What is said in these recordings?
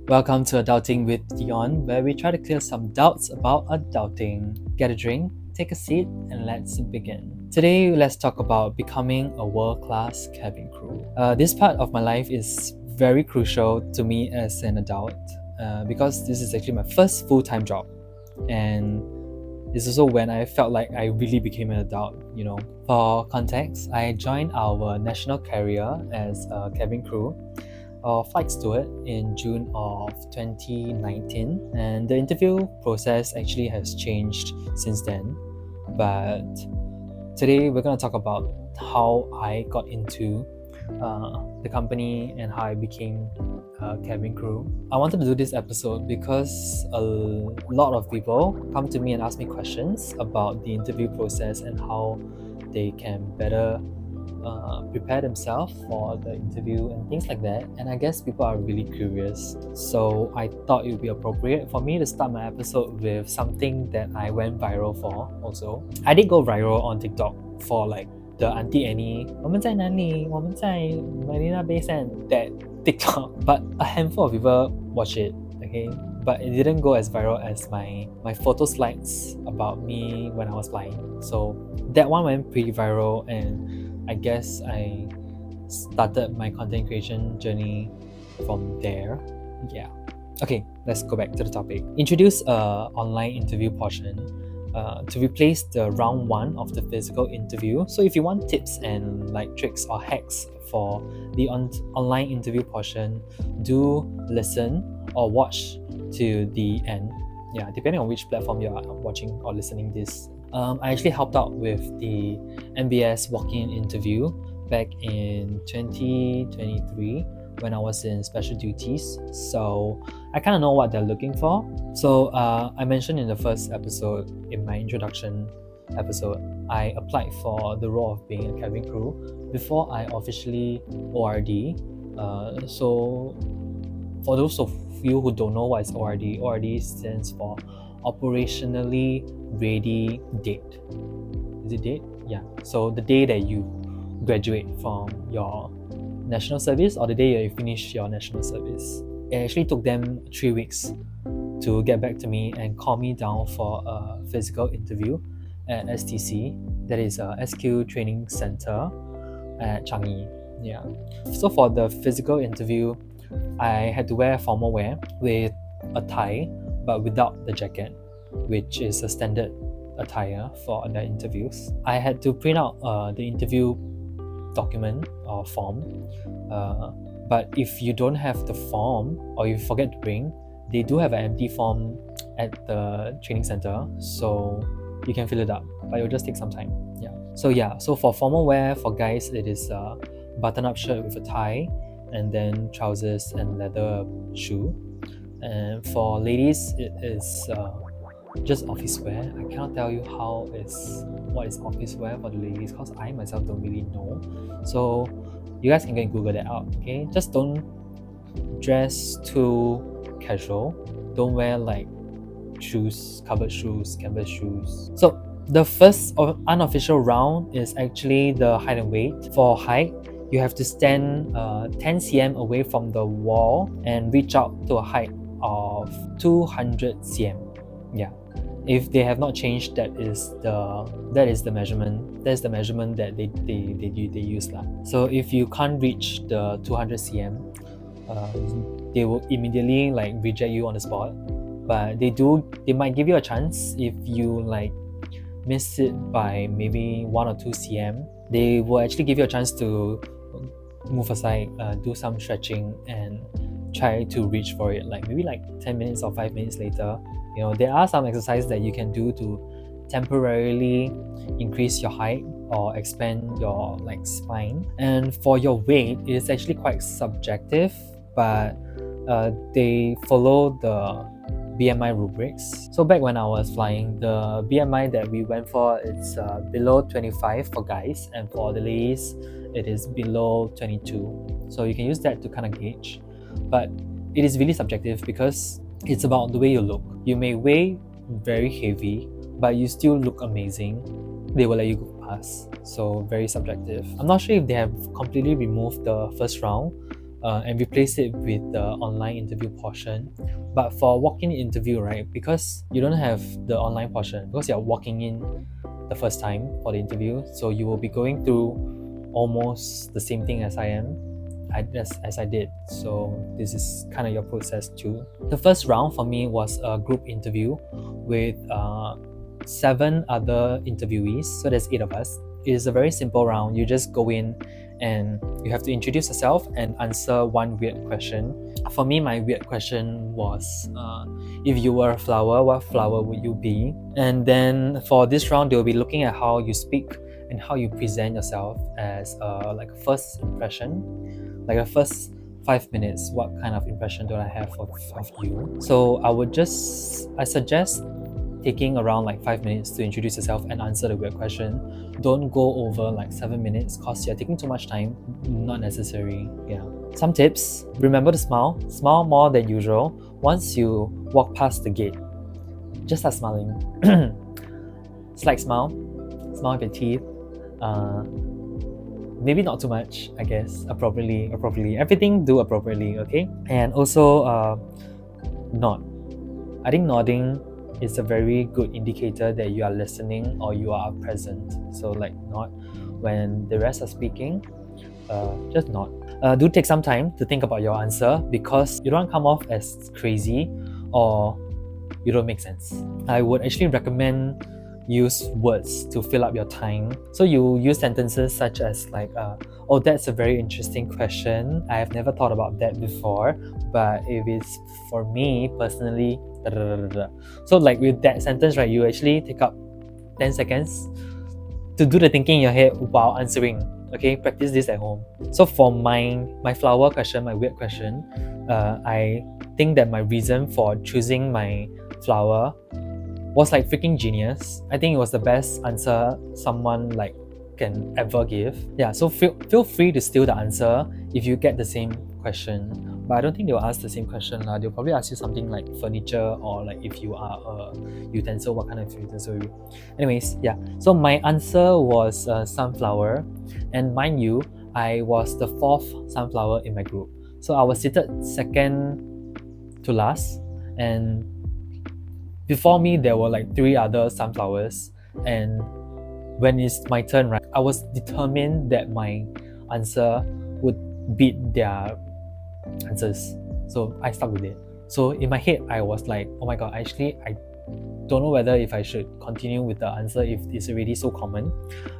Welcome to Adulting with Dion, where we try to clear some doubts about adulting. Get a drink, take a seat, and let's begin. Today, let's talk about becoming a world-class cabin crew. This part of my life is very crucial to me as an adult because this is actually my first full-time job, and it's also when I felt like I really became an adult. For context, I joined our national carrier as a cabin crew or flight steward in June of 2019, and the interview process actually has changed since then. But today we're going to talk about how I got into the company and how I became a cabin crew. I wanted to do this episode because a lot of people come to me and ask me questions about the interview process and how they can better prepare themselves for the interview and things like that. And I guess people are really curious, so I thought it would be appropriate for me to start my episode with something that I went viral for. Also, I did go viral on TikTok for like the Auntie Annie 我们在哪里我们在 Marina Bay Sands that TikTok, but a handful of people watch it, okay? But it didn't go as viral as my photo slides about me when I was flying. So that one went pretty viral, and I guess I started my content creation journey from there. Yeah. Okay, let's go back to the topic. Introduce a online interview portion to replace the round one of the physical interview. So if you want tips and like tricks or hacks for the online interview portion, do listen or watch to the end. Yeah, depending on which platform you are watching or listening this. I actually helped out with the MBS walk-in interview back in 2023 when I was in special duties, so I kind of know what they're looking for. So I mentioned in the first episode, in my introduction episode, I applied for the role of being a cabin crew before I officially ORD. So for those of you who don't know what is ORD, ORD stands for Operationally Ready Date. Is it date? Yeah. So the day that you graduate from your national service or the day you finish your national service. It actually took them 3 weeks to get back to me and call me down for a physical interview at STC, that is a SQ Training Center at Changi. Yeah. So for the physical interview, I had to wear formal wear with a tie, but without the jacket, which is a standard attire for the interviews. I had to print out the interview document or form, but if you don't have the form or you forget to bring, they do have an empty form at the training center, so you can fill it up, but it will just take some time. So for formal wear for guys, it is a button-up shirt with a tie, and then trousers and leather shoe. And for ladies, it is just office wear. I cannot tell you what is office wear for the ladies because I myself don't really know. So you guys can go and Google that out, okay? Just don't dress too casual. Don't wear like shoes, covered shoes, canvas shoes. So the first unofficial round is actually the height and weight. For height, you have to stand 10 cm away from the wall and reach out to a height of 200 cm. Yeah. If they have not changed, that is the measurement. That's the measurement that they use lah. So if you can't reach the 200 cm, they will immediately like reject you on the spot. But they might give you a chance if you like miss it by maybe 1 or 2 cm. They will actually give you a chance to move aside, do some stretching, and try to reach for it. Like maybe like 10 minutes or 5 minutes later. There are some exercises that you can do to temporarily increase your height or expand your like spine. And for your weight, it is actually quite subjective, but they follow the BMI rubrics. So back when I was flying, the BMI that we went for is below 25 for guys, and for the ladies, it is below 22. So you can use that to kind of gauge. But it is really subjective because it's about the way you look. You may weigh very heavy, but you still look amazing. They will let you pass. So very subjective. I'm not sure if they have completely removed the first round, and replace it with the online interview portion. But for walk-in interview, right, because you don't have the online portion, because you're walking in the first time for the interview, so you will be going through almost the same thing as I did. So this is kind of your process too. The first round for me was a group interview with 7 other interviewees, so there's 8 of us. It is a very simple round. You just go in and you have to introduce yourself and answer one weird question. For me, my weird question was, if you were a flower, what flower would you be? And then for this round, they'll be looking at how you speak and how you present yourself as like a first impression, like a first 5 minutes. What kind of impression do I have of you? So I suggest taking around like 5 minutes to introduce yourself and answer the weird question. Don't go over like 7 minutes because you're taking too much time. Not necessary. Yeah. Some tips: remember to smile. Smile more than usual. Once you walk past the gate, just start smiling. Slight smile. Smile with your teeth. Maybe not too much, I guess. Appropriately. Everything do appropriately, okay? And also nod. I think nodding is a very good indicator that you are listening or you are present. So like nod when the rest are speaking. Just nod. Do take some time to think about your answer because you don't come off as crazy or you don't make sense. I would actually recommend use words to fill up your time. So you use sentences such as like, oh, that's a very interesting question. I have never thought about that before, but if it's for me personally, da, da, da, da, da. So like with that sentence, right, you actually take up 10 seconds to do the thinking in your head while answering. Okay, practice this at home. So for my flower question, my weird question, I think that my reason for choosing my flower was like freaking genius. I think it was the best answer someone like can ever give. Yeah, so feel free to steal the answer if you get the same question. But I don't think they'll ask the same question. They'll probably ask you something like furniture or like if you are a utensil, what kind of utensil you. Anyways, yeah. So my answer was sunflower. And mind you, I was the 4th sunflower in my group. So I was seated second to last. And before me, there were like 3 other sunflowers. And when it's my turn, right, I was determined that my answer would beat their answers. So I stuck with it. So in my head, I was like, oh my god, actually, I don't know whether if I should continue with the answer if it's already so common.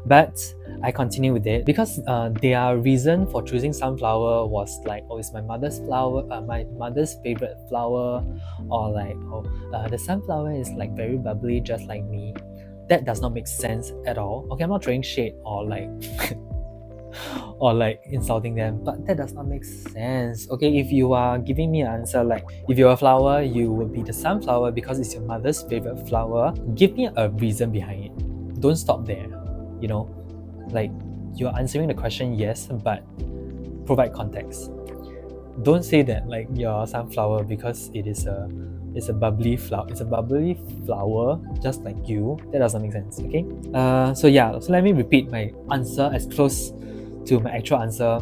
But I continue with it because their reason for choosing sunflower was like, oh, it's my mother's flower, my mother's favorite flower, or like, oh, the sunflower is like very bubbly just like me. That does not make sense at all. Okay, I'm not throwing shade or like or like insulting them, but that does not make sense. Okay, if you are giving me an answer like, if you're a flower, you would be the sunflower because it's your mother's favorite flower, give me a reason behind it. Don't stop there. You know, like you're answering the question, yes, but provide context. Don't say that like you're a sunflower because it's a bubbly flower. It's a bubbly flower just like you. That doesn't make sense. Okay. So let me repeat my answer as close to my actual answer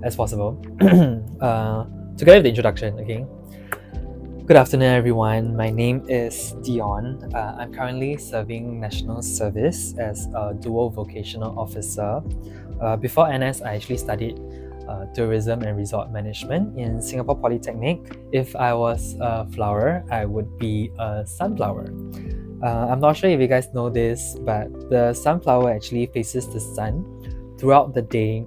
as possible. Together with the introduction, okay. Good afternoon, everyone. My name is Dion. I'm currently serving national service as a dual vocational officer. Before NS, I actually studied tourism and resort management in Singapore Polytechnic. If I was a flower, I would be a sunflower. I'm not sure if you guys know this, but the sunflower actually faces the sun throughout the day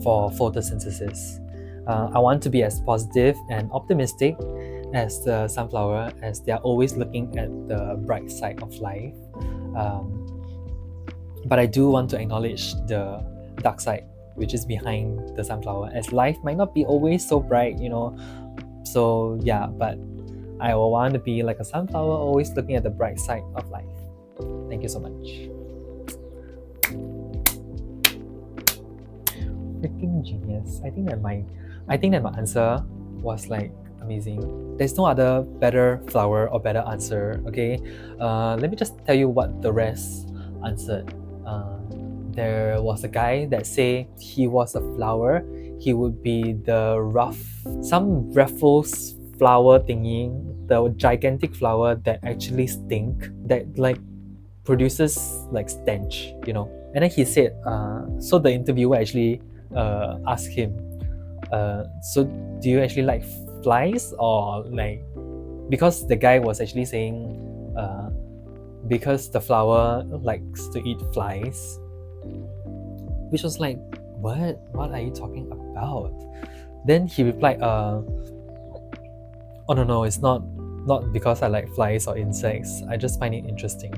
for photosynthesis. I want to be as positive and optimistic as the sunflower, as they are always looking at the bright side of life. But I do want to acknowledge the dark side, which is behind the sunflower, as life might not be always so bright, you know. So yeah, but I will want to be like a sunflower, always looking at the bright side of life. Thank you so much. Freaking genius. I think that my answer was like amazing. There's no other better flower or better answer, okay? Let me just tell you what the rest answered. There was a guy that said he was a flower. he would be some Raffles flower thingy, the gigantic flower that actually stink, that like produces like stench, you know. And then he said, so the interviewer actually asked him, so do you actually like flies, or like, because the guy was actually saying, because the flower likes to eat flies, which was like, what are you talking about? Then he replied, oh no, it's not because I like flies or insects, I just find it interesting.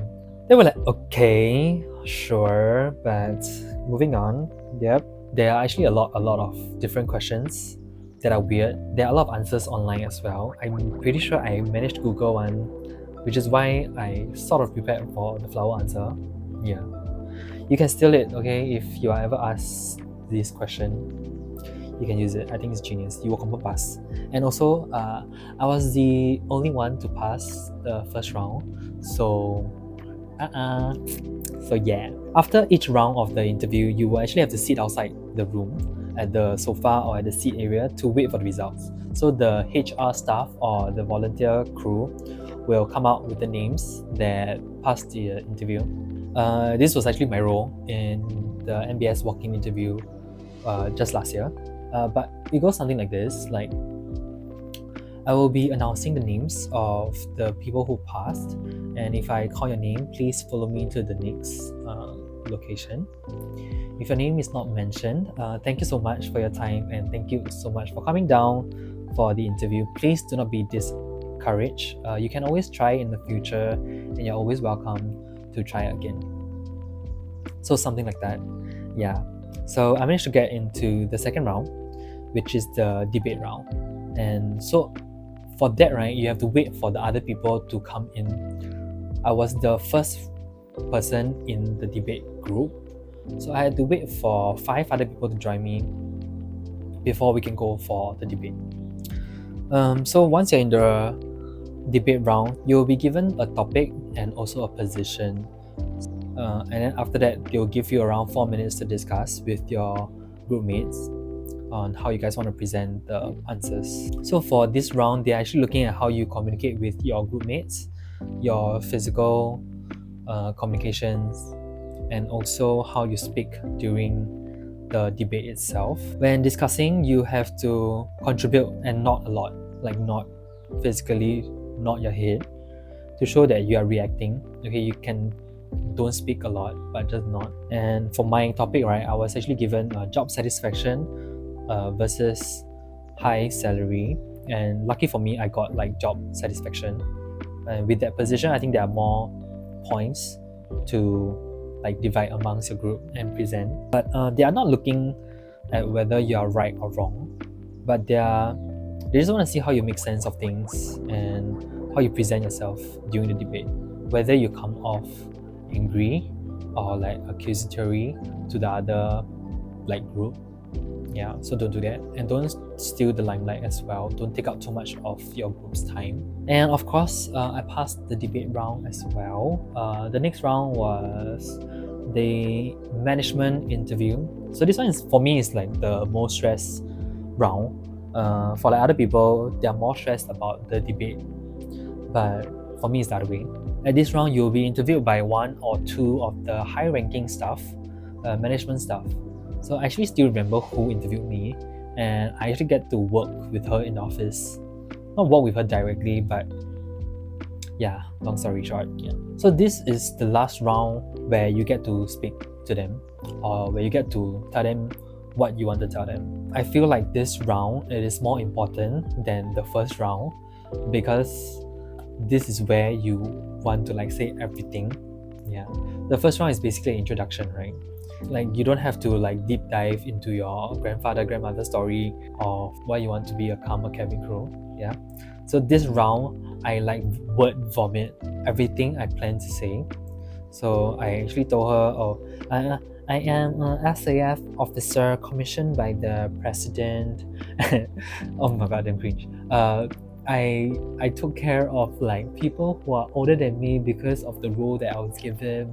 They were like, okay, sure, but moving on. Yep, there are actually a lot of different questions that are weird. There are a lot of answers online as well. I'm pretty sure I managed to Google one, which is why I sort of prepared for the flower answer. Yeah, you can steal it, okay? If you are ever asked this question, you can use it. I think it's genius. You will confirm pass. And also, I was the only one to pass the first round, so so yeah. After each round of the interview, you will actually have to sit outside the room at the sofa or at the seat area to wait for the results. So the HR staff or the volunteer crew will come out with the names that passed the interview. This was actually my role in the MBS walk-in interview just last year. But it goes something like this, like, I will be announcing the names of the people who passed, and if I call your name, please follow me to the next location. If your name is not mentioned, thank you so much for your time, and thank you so much for coming down for the interview. Please do not be discouraged. You can always try in the future, and you're always welcome to try again. So something like that. Yeah. So I managed to get into the second round, which is the debate round. And so for that, right, you have to wait for the other people to come in. I was the first person in the debate group, so I had to wait for 5 other people to join me before we can go for the debate. So once you're in the debate round, you'll be given a topic and also a position. And then after that, they'll give you around 4 minutes to discuss with your group mates on how you guys want to present the answers. So for this round, they're actually looking at how you communicate with your group mates, your physical communications, and also how you speak during the debate itself. When discussing, you have to contribute and not a lot, like not physically, not your head, to show that you are reacting. Okay, you can don't speak a lot, but just not. And for my topic, right, I was actually given job satisfaction versus high salary, and lucky for me, I got like job satisfaction. And with that position, I think there are more points to like divide amongst your group and present. But they are not looking at whether you are right or wrong, but they just want to see how you make sense of things and how you present yourself during the debate, whether you come off angry or like accusatory to the other like group. Yeah, so don't do that, and don't steal the limelight as well. Don't take up too much of your group's time. And of course, I passed the debate round as well. The next round was the management interview. So this one is, for me, is like the most stressed round. For like other people, they are more stressed about the debate, but for me, it's the other way. At this round, you'll be interviewed by 1 or 2 of the high-ranking staff, management staff. So I actually still remember who interviewed me, and I actually get to work with her in the office. Not work with her directly, but yeah, long story short, yeah. So this is the last round where you get to speak to them, or where you get to tell them what you want to tell them. I feel like this round, it is more important than the first round, because this is where you want to like say everything. Yeah, the first round is basically an introduction, right? Like, you don't have to like deep dive into your grandmother story of why you want to be a karma cabin crew. Yeah, so this round I like word vomit everything I plan to say. So I actually told her, oh, I am an SAF officer commissioned by the president. Oh my god, damn cringe. I took care of like people who are older than me because of the role that I was given.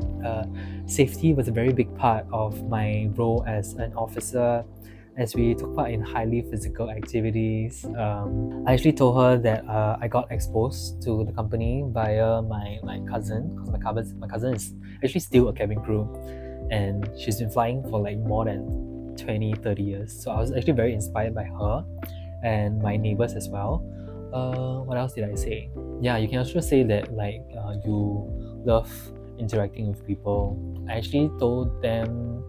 Safety was a very big part of my role as an officer. as we took part in highly physical activities. I actually told her that I got exposed to the company via my cousin, because my cousin is actually still a cabin crew, and she's been flying for like more than 20-30 years. So I was actually very inspired by her and my neighbors as well. What else did I say? Yeah, you can also say that like you love interacting with people. I actually told them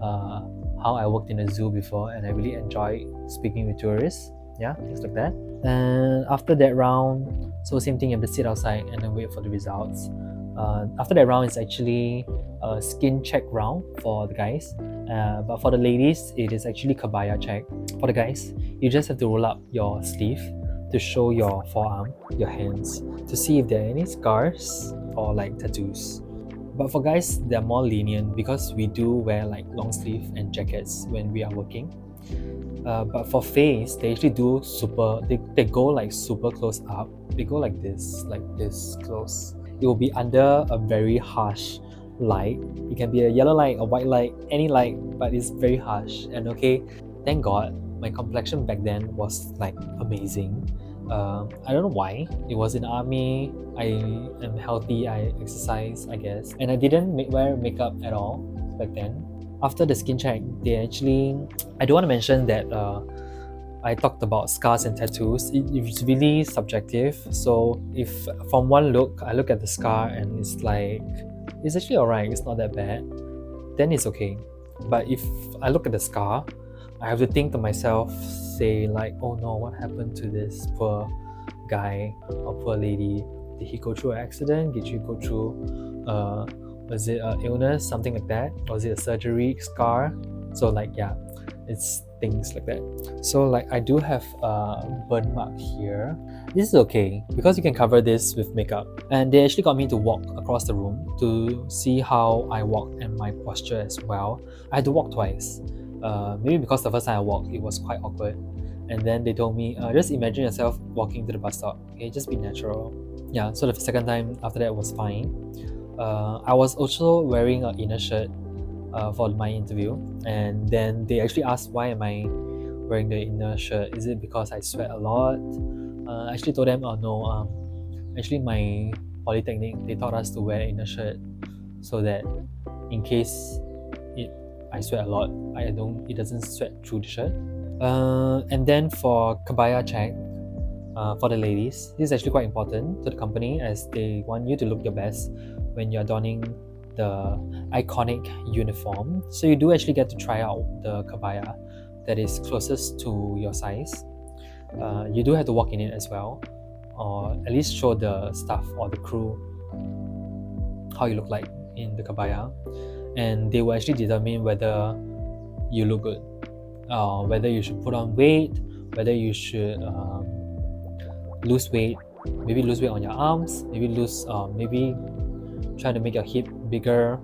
how I worked in a zoo before, and I really enjoy speaking with tourists. Yeah, things like that. And after that round, so same thing, you have to sit outside and then wait for the results. After that round, it's actually a skin check round for the guys. But for the ladies, it is actually Kebaya check. For the guys, you just have to roll up your sleeve to show your forearm, your hands, to see if there are any scars or like tattoos. But for guys, they're more lenient because we do wear like long sleeve and jackets when we are working. But for face, they actually do they go like super close up. They go like this close. It will be under a very harsh light. It can be a yellow light, a white light, any light, but it's very harsh. And okay, thank God, my complexion back then was like amazing. I don't know why. It was in the army. I am healthy. I exercise, I guess, and I didn't wear makeup at all back then. After the skin check, they actually, I don't want to mention that I talked about scars and tattoos. It's really subjective. So if from one look, I look at the scar and it's like, it's actually alright, it's not that bad, then it's okay. But if I look at the scar, I have to think to myself, say like, oh no, what happened to this poor guy or poor lady? Did he go through an accident? Did you go through was it an illness, something like that? Or was it a surgery scar? So like, yeah, it's things like that. So like, I do have a burn mark here. This is okay because you can cover this with makeup. And they actually got me to walk across the room to see how I walk and my posture as well. I had to walk twice. Maybe because the first time I walked, it was quite awkward. And then they told me, just imagine yourself walking to the bus stop. Okay, just be natural. Yeah, so the second time after that was fine. I was also wearing an inner shirt for my interview, and then they actually asked, why am I wearing the inner shirt? Is it because I sweat a lot? I actually told them, oh no, actually my polytechnic, they taught us to wear inner shirt so that in case I sweat a lot, it doesn't sweat through the shirt. And then for Kebaya check, for the ladies, this is actually quite important to the company as they want you to look your best when you're donning the iconic uniform. So you do actually get to try out the Kebaya that is closest to your size. You do have to walk in it as well, or at least show the staff or the crew how you look like in the Kebaya, and they will actually determine whether you look good, whether you should put on weight, whether you should lose weight, maybe lose weight on your arms, maybe try to make your hip bigger.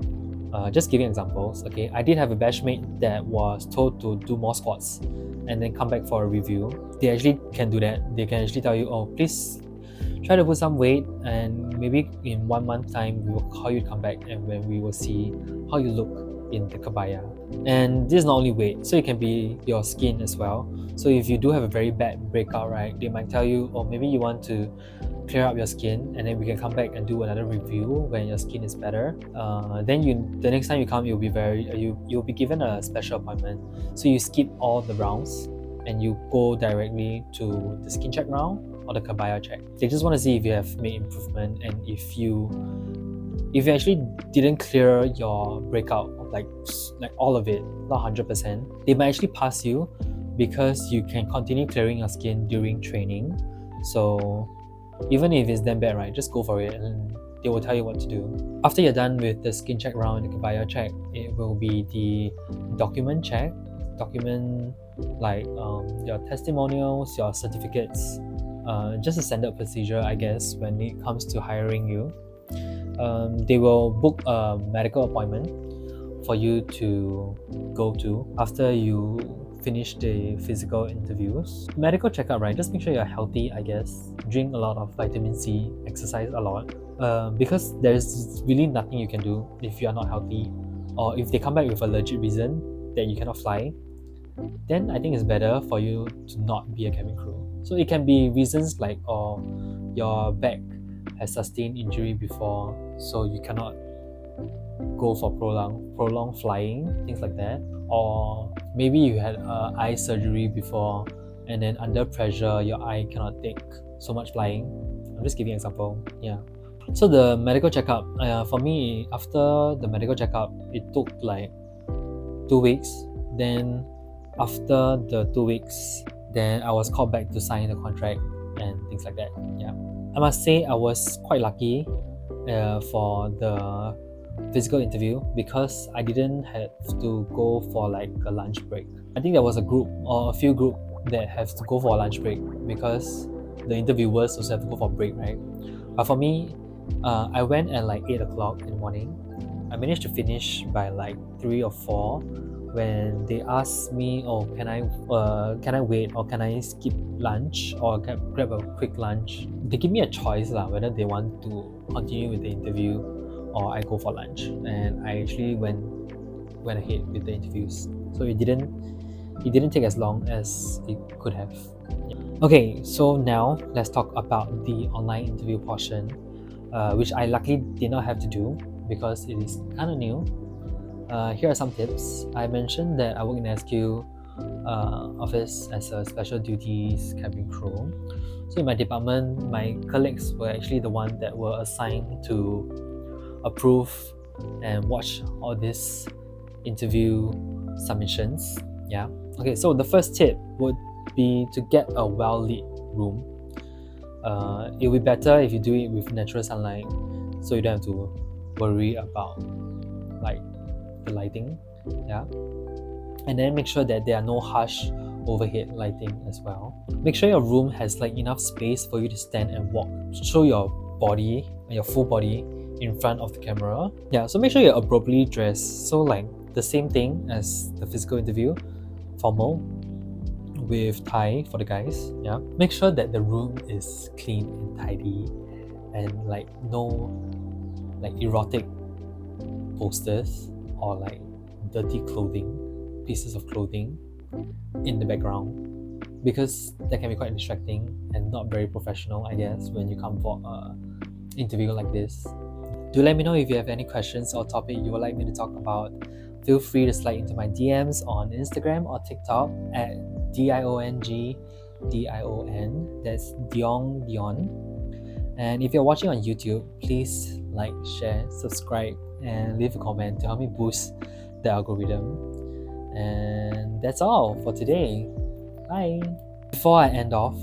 Just giving examples. Okay, I did have a batchmate that was told to do more squats and then come back for a review. They actually can do that. They can actually tell you, oh, please try to put some weight, and maybe in 1 month time we will call you to come back, and when we will see how you look in the Kebaya. And this is not only weight, so it can be your skin as well. So if you do have a very bad breakout, right, they might tell you, oh, maybe you want to clear up your skin, and then we can come back and do another review when your skin is better. Then the next time you come, you'll be given a special appointment. So you skip all the rounds and you go directly to the skin check round or the Kebaya check. They just want to see if you have made improvement, and if you actually didn't clear your breakout, like all of it, not 100%, they might actually pass you because you can continue clearing your skin during training. So even if it's damn bad, right, just go for it and they will tell you what to do. After you're done with the skin check round and the Kebaya check, it will be the document check. Document like your testimonials, your certificates, just a standard procedure, I guess, when it comes to hiring you. They will book a medical appointment for you to go to after you finish the physical interviews. Medical checkup, right? Just make sure you're healthy, I guess. Drink a lot of vitamin C, exercise a lot. Because there's really nothing you can do if you're not healthy, or if they come back with a legit reason that you cannot fly, then I think it's better for you to not be a cabin crew. So it can be reasons like, oh, your back has sustained injury before, so you cannot go for prolonged flying, things like that. Or maybe you had eye surgery before, and then under pressure your eye cannot take so much flying. I'm just giving an example. Yeah. So the medical checkup, for me, after the medical checkup, it took like 2 weeks. Then after the 2 weeks, then I was called back to sign the contract and things like that. Yeah. I must say I was quite lucky for the physical interview because I didn't have to go for like a lunch break. I think there was a group or a few group that have to go for a lunch break because the interviewers also have to go for a break, right? But for me, I went at like 8 o'clock in the morning. I managed to finish by like 3 or 4 when they asked me, oh, can I wait or can I skip lunch or grab a quick lunch? They give me a choice whether they want to continue with the interview or I go for lunch, and I actually went ahead with the interviews. So it didn't take as long as it could have. Yeah. Okay, so now let's talk about the online interview portion, which I luckily did not have to do because it is kind of new. Here are some tips. I mentioned that I work in SQ office as a special duties cabin crew. So in my department, my colleagues were actually the one that were assigned to approve and watch all these interview submissions. Yeah. Okay, so the first tip would be to get a well-lit room. It will be better if you do it with natural sunlight, so you don't have to worry about like the lighting. Yeah. And then make sure that there are no harsh overhead lighting as well. Make sure your room has like enough space for you to stand and walk. Show your body, your full body in front of the camera. Yeah, so make sure you're appropriately dressed. So like the same thing as the physical interview, formal with tie for the guys. Yeah, make sure that the room is clean and tidy, and like no like erotic posters or like dirty pieces of clothing in the background, because that can be quite distracting and not very professional, I guess, when you come for an interview like this. Do let me know if you have any questions or topic you would like me to talk about. Feel free to slide into my DMs on Instagram or TikTok at DIONG DION. That's Dion. And if you're watching on YouTube, please like, share, subscribe, and leave a comment to help me boost the algorithm. And that's all for today. Bye. Before I end off,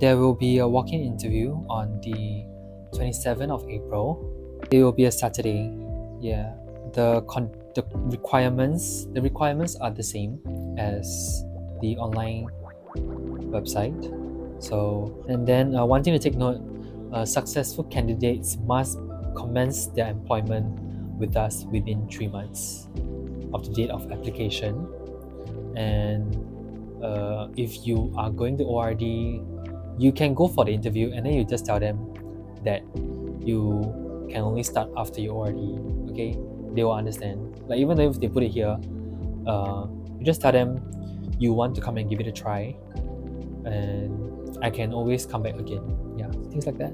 there will be a walk-in interview on the 27th of April. It will be a Saturday. Yeah. The requirements are the same as the online website. So, and then one thing to take note, successful candidates must commence their employment with us within 3 months of the date of application. And if you are going to ORD, you can go for the interview and then you just tell them that you can only start after your ORD. Okay, they will understand. Like even though if they put it here, you just tell them you want to come and give it a try, and I can always come back again. Yeah, things like that.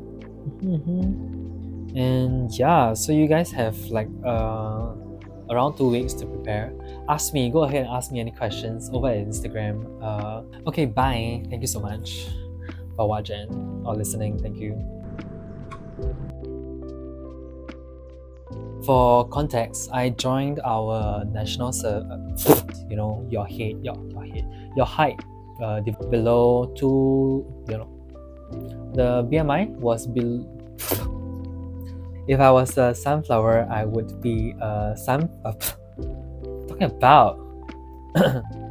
And yeah, so you guys have like around 2 weeks to prepare. Go ahead and ask me any questions over at Instagram. Okay, bye. Thank you so much for watching or listening. Thank you. For context, I joined our national your height below 2, the BMI was below. If I was a sunflower, I would be a talking about